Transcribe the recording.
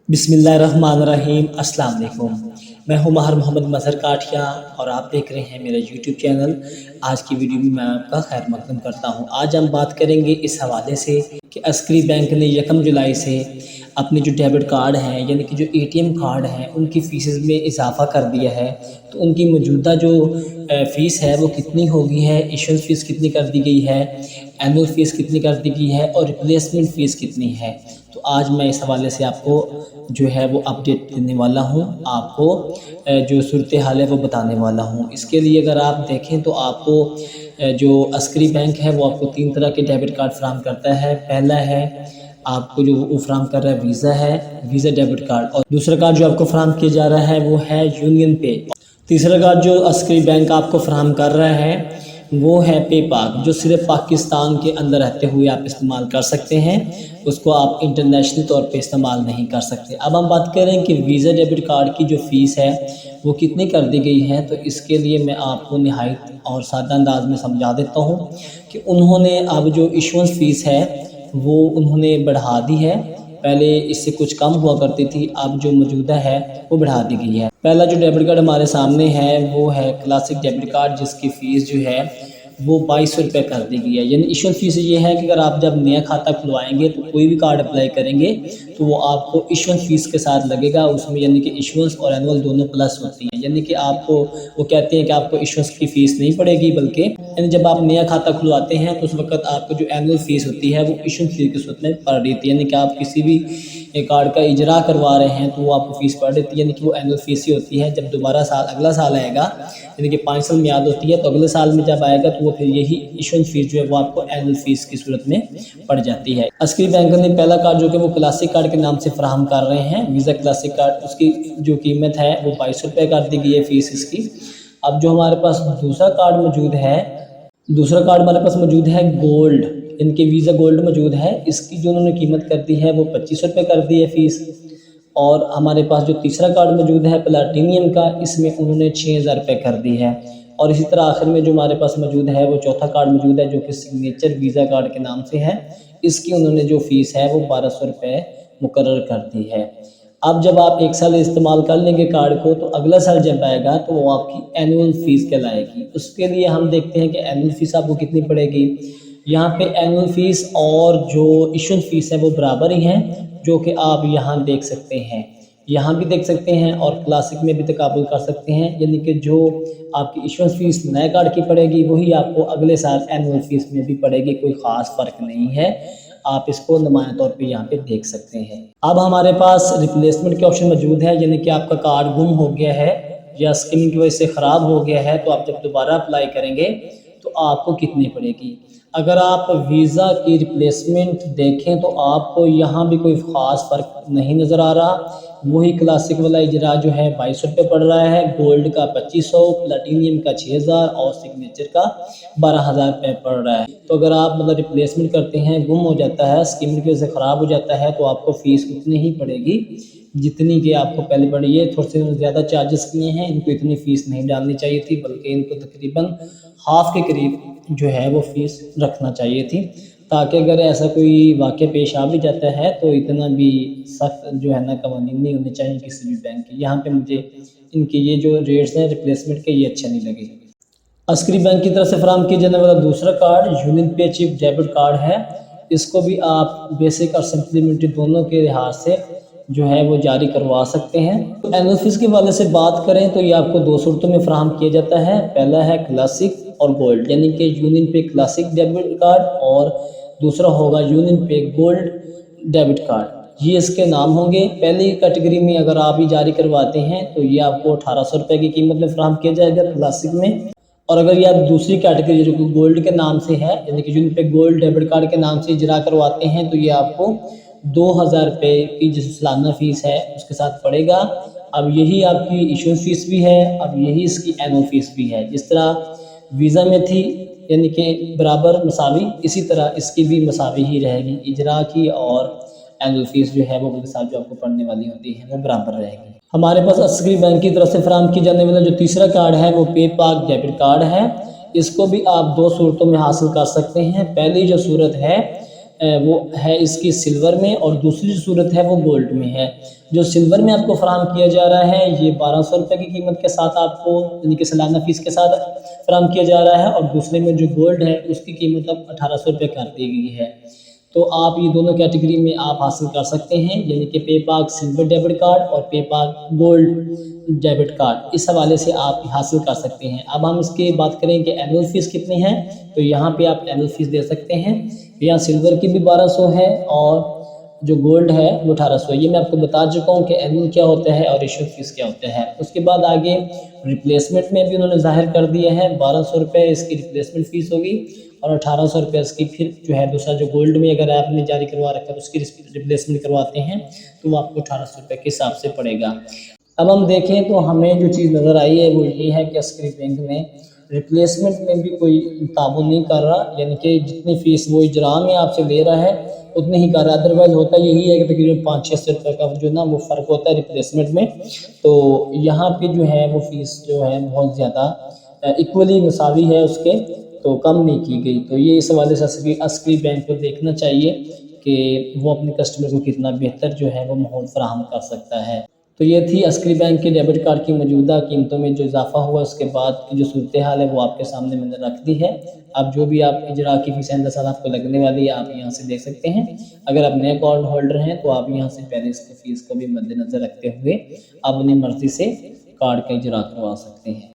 बिस्मिल्लाहिर्रहमानिर्रहीम। अस्सलाम वालेकुम। मैं हूं महर मोहम्मद मजहर काठिया और आप देख रहे हैं मेरा यूट्यूब चैनल। आज की वीडियो में मैं आपका खैर मकदम करता हूं। आज हम बात करेंगे इस हवाले से कि अस्करी बैंक ने 1 जुलाई से अपने जो डेबिट कार्ड हैं यानी कि जो एटीएम कार्ड हैं उनकी फ़ीस में इजाफ़ा कर दिया है। तो उनकी मौजूदा जो फ़ीस है वो कितनी होगी है, इशुएंस फ़ीस कितनी कर दी गई है, एनुअल फ़ीस कितनी कर दी गई है और रिप्लेसमेंट फ़ीस कितनी है। तो आज मैं इस हवाले से आपको जो है वो अपडेट देने वाला हूँ, आपको जो सूरत हाल है वो बताने वाला हूँ। इसके लिए अगर आप देखें तो आपको जो अस्करी बैंक है वो आपको 3 तरह के डेबिट कार्ड फ़राहम करता है। पहला है आपको जो वो फ़राहम कर रहा है वीज़ा है, वीज़ा डेबिट कार्ड, और दूसरा कार्ड जो आपको फ़राहम किया जा रहा है वो है यूनियन पे। तीसरा कार्ड जो अस्करी बैंक आपको फ़राहम कर रहा है वो है पेपाक, जो सिर्फ पाकिस्तान के अंदर रहते हुए आप इस्तेमाल कर सकते हैं, उसको आप इंटरनेशनल तौर पे इस्तेमाल नहीं कर सकते। अब हम बात करें कि वीज़ा डेबिट कार्ड की जो फ़ीस है वो कितनी कर दी गई है, तो इसके लिए मैं आपको निहायत और सादा अंदाज में समझा देता हूँ कि उन्होंने अब जो इशुएंस फ़ीस है वो उन्होंने बढ़ा दी है। पहले इससे कुछ कम हुआ करती थी, अब जो मौजूदा है वो बढ़ा दी गई है। पहला जो डेबिट कार्ड हमारे सामने है वो है क्लासिक डेबिट कार्ड, जिसकी फ़ीस जो है वो 2200 रुपये कर दी गई है। यानी इशुएंस फ़ीस ये है कि अगर आप जब नया खाता खुलवाएंगे तो कोई भी कार्ड अप्लाई करेंगे तो वो आपको इशुएंस फ़ीस के साथ लगेगा उसमें, यानी कि इशुएंस और एनुअल दोनों प्लस होती हैं। यानी कि आपको वो कहते हैं कि आपको इशुएंस की फ़ीस नहीं पड़ेगी, बल्कि यानी जब आप नया खाता खुलवाते हैं तो उस वक्त आपको जो एनुअल फ़ीस होती है वो इशुएंस फ़ीस की सूरत में पड़ रही थी। यानी कि आप किसी भी कार्ड का इजरा करवा रहे हैं तो वो आपको फ़ीस पड़ रही थी, यानी कि वो एनुअल फ़ीस ही होती है। जब दोबारा अगला साल आएगा, यानी कि 5 साल मियाद होती है, तो अगले साल में जब आएगा तो वो फिर यही इशुएंस फ़ीस जो है वो आपको एनुअल फ़ीस की सूरत में पड़ जाती है। अस्करी बैंक ने पहला कार्ड जो कि वो क्लासिक कार्ड के नाम से फराहम कर रहे हैं, वीज़ा क्लासिक कार्ड, उसकी जो कीमत है वो 2200 रुपये कर दी गई है फ़ीस इसकी। अब जो हमारे पास दूसरा कार्ड मौजूद है, गोल्ड, इनके वीज़ा गोल्ड मौजूद है। इसकी जो उन्होंने कीमत कर दी है वो 2500 रुपये कर दी है फ़ीस। और हमारे पास जो तीसरा कार्ड मौजूद है प्लाटिनियम का, इसमें उन्होंने 6000 रुपये कर दी है। और इसी तरह आखिर में जो हमारे पास मौजूद है वो चौथा कार्ड मौजूद है जो कि सिग्नेचर वीज़ा कार्ड के नाम से है। इसकी उन्होंने जो फ़ीस है वो 1200 रुपये मुकर्रर कर दी है। अब जब आप 1 साल इस्तेमाल कर लेंगे कार्ड को, तो अगला साल जब आएगा तो वो आपकी एनुअल फ़ीस कहलाएगी। उसके लिए हम देखते हैं कि एनुअल फ़ीस आपको कितनी पड़ेगी। यहाँ पे एनुअल फ़ीस और जो इशुएंस फ़ीस है वो बराबर ही हैं, जो कि आप यहाँ देख सकते हैं, यहाँ भी देख सकते हैं और क्लासिक में भी तकाबुल कर सकते हैं। यानी कि जो आपकी इशुएंस फ़ीस नए कार्ड की पड़ेगी वही आपको अगले साल एनुअल फ़ीस में भी पड़ेगी, कोई ख़ास फ़र्क नहीं है। आप इसको नुमाया तौर पे यहाँ पे देख सकते हैं। अब हमारे पास रिप्लेसमेंट के ऑप्शन मौजूद है, यानी कि आपका कार्ड गुम हो गया है या स्किमिंग की वजह से ख़राब हो गया है, तो आप जब दोबारा अप्लाई करेंगे तो आपको कितनी पड़ेगी। अगर आप वीज़ा की रिप्लेसमेंट देखें तो आपको यहाँ भी कोई ख़ास फ़र्क नहीं नज़र आ रहा। वही क्लासिक वाला इजरा जो है 2200 रुपये पड़ रहा है, गोल्ड का 2500, प्लेटिनियम का 6000 और सिग्नेचर का 12000 रुपये पड़ रहा है। तो अगर आप मतलब रिप्लेसमेंट करते हैं, गुम हो जाता है, स्किमिंग की वजह से ख़राब हो जाता है, तो आपको फ़ीस उतनी ही पड़ेगी जितनी कि आपको पहले पड़ी। ये थोड़े से ज़्यादा चार्जेस किए हैं, इनको इतनी फ़ीस नहीं डालनी चाहिए थी, बल्कि इनको तकरीबन हाफ़ के करीब जो है वो फ़ीस रखना चाहिए थी, ताकि अगर ऐसा कोई वाक़या पेश आ भी जाता है तो इतना भी सख्त जो है ना कवानीन नहीं होने चाहिए किसी भी बैंक के। यहाँ पे मुझे इनके ये जो रेट्स हैं रिप्लेसमेंट के ये अच्छे नहीं लगे। अस्करी बैंक की तरफ से फराहम किया जाने वाला दूसरा कार्ड यूनियन पे चिप डेबिट कार्ड है। इसको भी आप बेसिक और सप्लीमेंट्री दोनों के लिहाज से जो है वो जारी करवा सकते हैं। तो एनुअल फ़ीस के वाले से बात करें तो ये आपको 2 सूरतों में फराहम किया जाता है। पहला है क्लासिक और गोल्ड, यानी कि यूनियन पे क्लासिक डेबिट कार्ड और दूसरा होगा यूनियन पे गोल्ड डेबिट कार्ड। ये इसके नाम होंगे। पहली कैटेगरी में अगर आप ही जारी करवाते हैं तो ये आपको 1800 रुपये की कीमत में फराहम किया जाएगा क्लासिक में। और अगर ये आप दूसरी कैटेगरी जो कि गोल्ड के नाम से है, यानी कि यूनियन पे गोल्ड डेबिट कार्ड के नाम से इजरा करवाते हैं, तो ये आपको 2000 रुपये की जो सालाना फ़ीस है उसके साथ पड़ेगा। अब यही आपकी इशुएंस फ़ीस भी है, अब यही इसकी एनुअल फ़ीस भी है। जिस तरह वीज़ा में थी यानी कि बराबर मसावी, इसी तरह इसकी भी मसावी ही रहेगी। इजरा की और एनुअल फ़ीस जो है वो के साथ जो आपको पड़ने वाली होती है वो बराबर रहेगी। हमारे पास अस्करी बैंक की तरफ से फराहम की जाने वाला जो तीसरा कार्ड है वो पेपाक डेबिट कार्ड है। इसको भी आप 2 सूरतों में हासिल कर सकते हैं। पहली जो सूरत है वो है इसकी सिल्वर में, और दूसरी जो सूरत है वो गोल्ड में है। जो सिल्वर में आपको फराहम किया जा रहा है ये 1200 रुपये की कीमत के साथ आपको, यानी कि सालाना फ़ीस के साथ फराहम किया जा रहा है, और दूसरे में जो गोल्ड है उसकी कीमत अब 1800 रुपये कर दी गई है। तो आप ये दोनों कैटेगरी में आप हासिल कर सकते हैं, यानी कि पेपाक सिल्वर डेबिट कार्ड और पेपाक गोल्ड डेबिट कार्ड, इस हवाले से आप हासिल कर सकते हैं। अब हम इसकी बात करें कि एनुअल फ़ीस कितनी है, तो यहाँ पे आप एनुअल फ़ीस दे सकते हैं। यहाँ सिल्वर की भी 1200 है और जो गोल्ड है वो 1800 है। ये मैं आपको बता चुका हूँ कि एनुअल क्या होता है और इशू फीस क्या होता है। उसके बाद आगे रिप्लेसमेंट में भी उन्होंने जाहिर कर दिया है, 1200 रुपये इसकी रिप्लेसमेंट फ़ीस होगी और 1800 रुपये इसकी फिर जो है दूसरा जो गोल्ड में अगर आपने जारी करवा रखा है उसकी रिप्लेसमेंट करवाते हैं तो वो आपको 1800 रुपये के हिसाब से पड़ेगा। अब हम देखें तो हमें जो चीज़ नज़र आई है वो यही है कि अस्करी बैंक में रिप्लेसमेंट में भी कोई ताबुन नहीं कर रहा, यानी कि जितनी फ़ीस वो इजरा में आपसे ले रहा है उतनी ही कर रहा है। अदरवाइज़ होता यही है कि तकरीबन 500-600 रुपये का जो ना वो फ़र्क होता है रिप्लेसमेंट में। तो यहाँ पे जो है वो फ़ीस जो है बहुत ज़्यादा इक्वली मसावी है उसके, तो कम नहीं की गई। तो ये इस हवाले से अस्करी बैंक को देखना चाहिए कि वो अपने कस्टमर को कितना बेहतर जो है वो माहौल फराहम कर सकता है। तो ये थी अस्करी बैंक के डेबिट कार्ड की मौजूदा कीमतों में जो इजाफा हुआ उसके बाद की जो सूरत हाल है वो आपके सामने मैंने रख दी है। अब जो भी आप इजरा की फ़ीस आइंदा साल आपको लगने वाली है आप यहाँ से देख सकते हैं। अगर आप नए अकाउंट होल्डर हैं तो आप यहाँ से पहले इसकी फ़ीस को भी मद्देनज़र रखते हुए अपनी मर्ज़ी से कार्ड का इजरा करवा सकते हैं।